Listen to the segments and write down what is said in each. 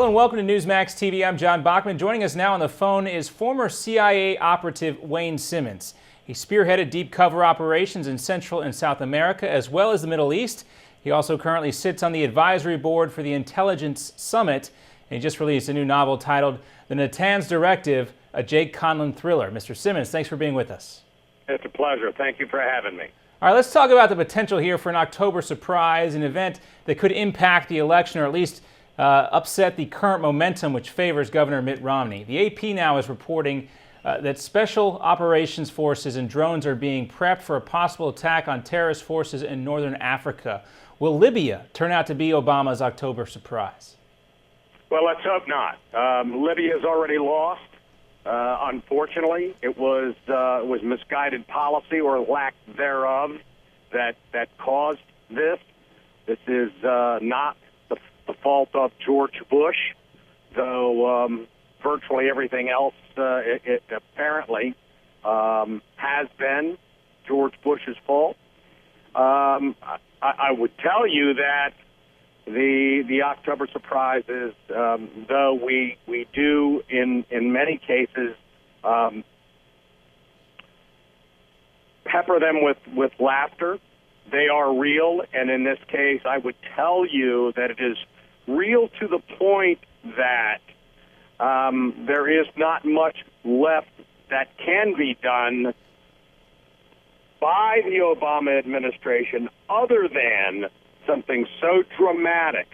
Hello and welcome to Newsmax TV. I'm John Bachman. Joining us now on the phone is former CIA operative Wayne Simmons. He spearheaded deep cover operations in Central and South America as well as the Middle East. He also currently sits on the advisory board for the Intelligence Summit. And he just released a new novel titled The Natanz Directive, a Jake Conlon thriller. Mr. Simmons, thanks for being with us. It's a pleasure. Thank you for having me. All right, let's talk about the potential here for an October surprise, an event that could impact the election or at least upset the current momentum which favors Governor Mitt Romney. The AP now is reporting that special operations forces and drones are being prepped for a possible attack on terrorist forces in northern Africa. Will Libya turn out to be Obama's October surprise? Well, let's hope not. Libya has already lost. Unfortunately, it was misguided policy or lack thereof that caused this. This is not the fault of George Bush, though virtually everything else it apparently has been George Bush's fault. I would tell you that the October surprises, though we do in many cases pepper them with laughter, they are real, and in this case I would tell you that it is real to the point that there is not much left that can be done by the Obama administration other than something so dramatic.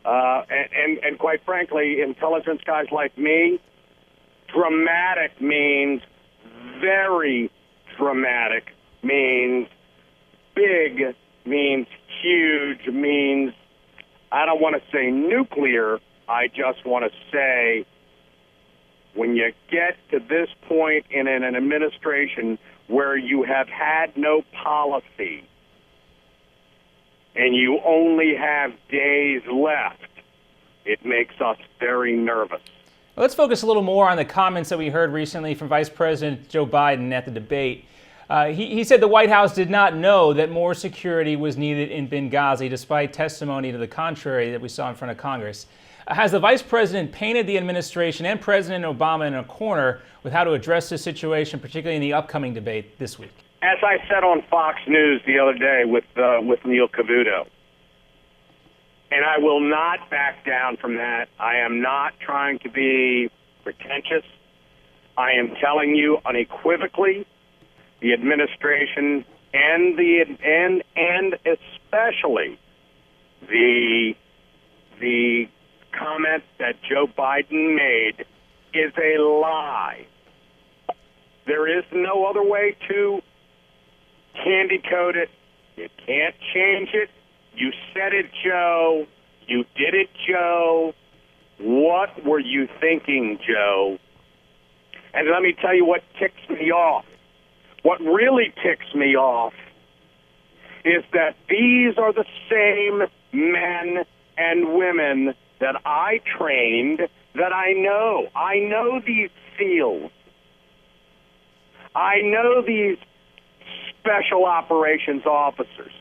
And quite frankly, intelligence guys like me, dramatic means very dramatic, means big, means huge, means, I don't want to say nuclear, I just want to say when you get to this point in an administration where you have had no policy and you only have days left, it makes us very nervous. Let's focus a little more on the comments that we heard recently from Vice President Joe Biden at the debate. He said the White House did not know that more security was needed in Benghazi, despite testimony to the contrary that we saw in front of Congress. Has the Vice President painted the administration and President Obama in a corner with how to address this situation, particularly in the upcoming debate this week? As I said on Fox News the other day with Neil Cavuto, and I will not back down from that. I am not trying to be pretentious. I am telling you unequivocally, the administration and especially the comment that Joe Biden made is a lie. There is no other way to candy coat it. You can't change it. You said it, Joe. You did it, Joe. What were you thinking, Joe? And let me tell you what ticks me off. What really ticks me off is that these are the same men and women that I trained, that I know. I know these SEALs. I know these special operations officers.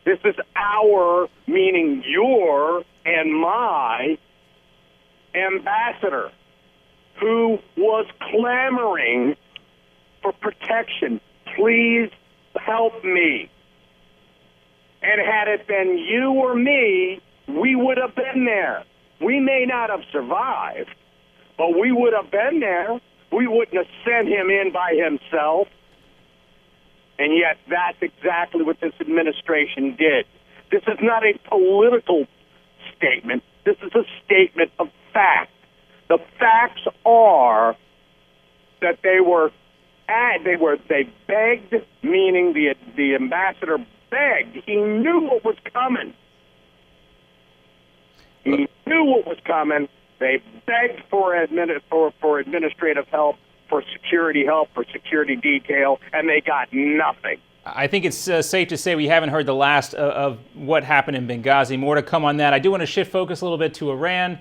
This is our, meaning your and my, ambassador who was clamoring for protection. Please help me. And had it been you or me, we would have been there. We may not have survived, but we would have been there. We wouldn't have sent him in by himself. And yet that's exactly what this administration did. This is not a political statement. This is a statement of fact. The facts are that they begged, meaning the ambassador begged. He knew what was coming. He knew what was coming. They begged for administrative help, for security help, for security detail, and they got nothing. I think it's safe to say we haven't heard the last of what happened in Benghazi. More to come on that. I do want to shift focus a little bit to Iran.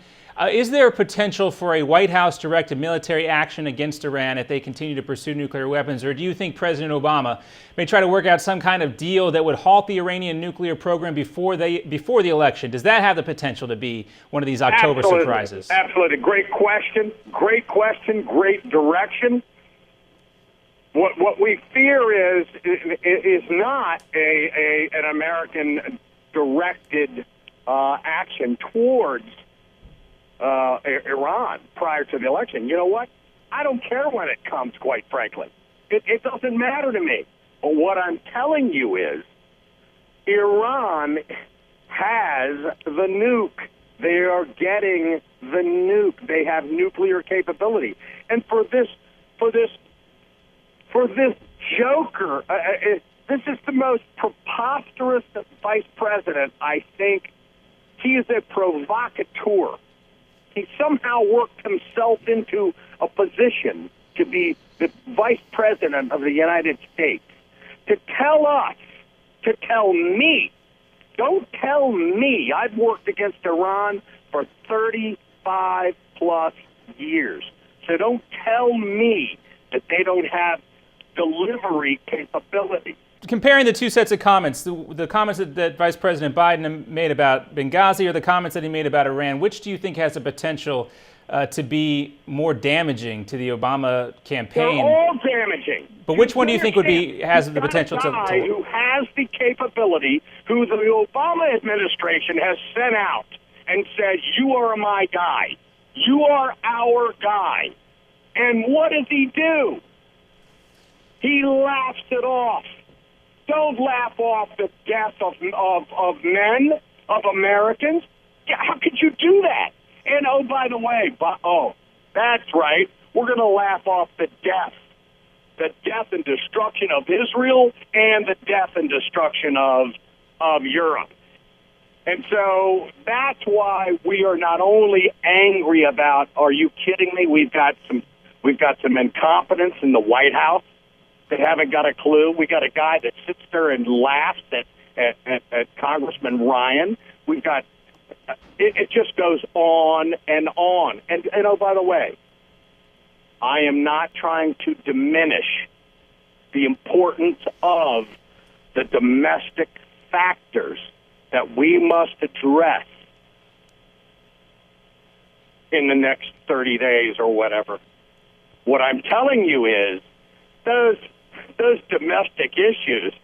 Is there a potential for a White House-directed military action against Iran if they continue to pursue nuclear weapons? Or do you think President Obama may try to work out some kind of deal that would halt the Iranian nuclear program before the election? Does that have the potential to be one of these October surprises? Absolutely. Great question. Great question. Great direction. What we fear is not an American directed action towards Iran prior to the election. You know what? I don't care when it comes, quite frankly. It doesn't matter to me. But what I'm telling you is Iran has the nuke. They are getting the nuke. They have nuclear capability. And for this joker, this is the most preposterous vice president, I think. He is a provocateur. He somehow worked himself into a position to be the vice president of the United States. To tell me, don't tell me, I've worked against Iran for 35 plus years. So don't tell me that they don't have delivery capability. Comparing the two sets of comments, the comments that Vice President Biden made about Benghazi or the comments that he made about Iran, which do you think has the potential to be more damaging to the Obama campaign? They're all damaging. But which one do you think has the potential to? Who has the capability, who the Obama administration has sent out and said, you are my guy. You are our guy. And what does he do? He laughs it off. Don't laugh off the death of men, of Americans. How could you do that? And oh, by the way, that's right. We're going to laugh off the death and destruction of Israel and the death and destruction of Europe. And so that's why we are not only angry about, are you kidding me? We've got some incompetence in the White House. They haven't got a clue. We got a guy that sits there and laughs at Congressman Ryan. We've got it just goes on and on. And oh, by the way, I am not trying to diminish the importance of the domestic factors that we must address in the next 30 days or whatever. What I'm telling you is those domestic issues,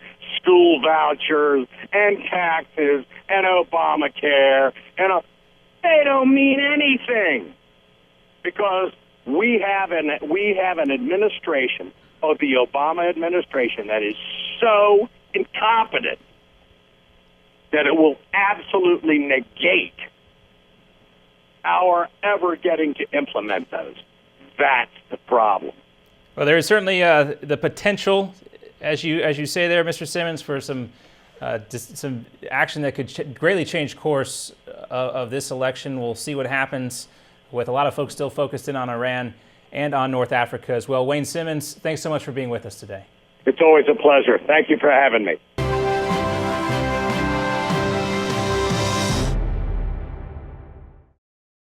school vouchers and taxes and Obamacare, they don't mean anything because we have an administration of the Obama administration that is so incompetent that it will absolutely negate our ever getting to implement those. That's the problem. Well, there is certainly the potential, as you say there, Mr. Simmons, for some action that could greatly change course of this election. We'll see what happens with a lot of folks still focused in on Iran and on North Africa as well. Wayne Simmons, thanks so much for being with us today. It's always a pleasure. Thank you for having me.